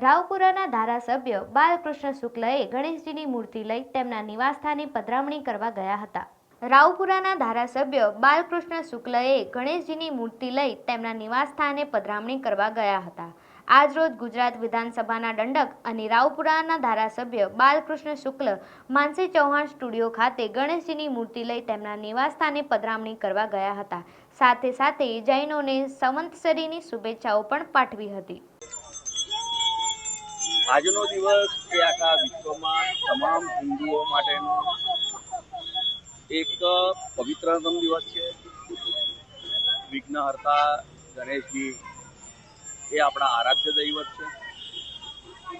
રાવપુરાના ધારાસભ્ય બાલકૃષ્ણ શુક્લએ ગણેશજીની મૂર્તિ લઈ તેમના નિવાસસ્થાને પધરામણી કરવા ગયા હતા. રાવપુરાના ધારાસભ્ય બાલકૃષ્ણ શુક્લએ ગણેશજીની મૂર્તિ લઈ તેમના નિવાસસ્થાને પધરામણી કરવા ગયા હતા. આજરોજ ગુજરાત વિધાનસભાના દંડક અને રાવપુરાના ધારાસભ્ય બાલકૃષ્ણ શુક્લ માનસી ચૌહાણ સ્ટુડિયો ખાતે ગણેશજીની મૂર્તિ લઈ તેમના નિવાસસ્થાને પધરામણી કરવા ગયા હતા. સાથે સાથે જૈનોને સંવત્સરીની શુભેચ્છાઓ પણ પાઠવી હતી. આજનો દિવસ એ આખા વિશ્વમાં તમામ હિન્દુઓ માટેનો એક પવિત્રતમ દિવસ છે. વિઘ્નહર્તા ગણેશજી એ આપણા આરાધ્ય દૈવત છે.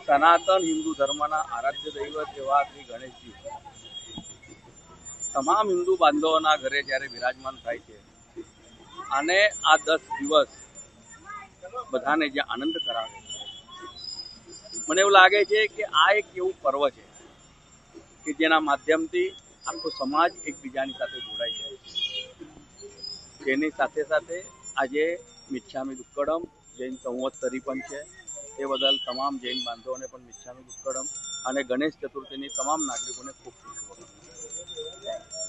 સનાતન હિન્દુ ધર્મના આરાધ્ય દૈવત એવા શ્રી ગણેશજી તમામ હિન્દુ બાંધવોના ઘરે જ્યારે વિરાજમાન થાય છે અને આ 10 દિવસ બધાને જે આનંદ કરાવે, મને એવું લાગે છે કે આ એક એવું પર્વ છે કે જેના માધ્યમથી આખો સમાજ એકબીજાની સાથે જોડાઈ જાય છે. તેની સાથે સાથે આજે મિચ્છામી દુક્કડમ જૈન સંવત્સરી પણ છે. તે બદલ તમામ જૈન બાંધવોને પણ મિચ્છામી દુક્કડમ અને ગણેશ ચતુર્થીની તમામ નાગરિકોને ખૂબ ખૂબ શુભકામનાઓ.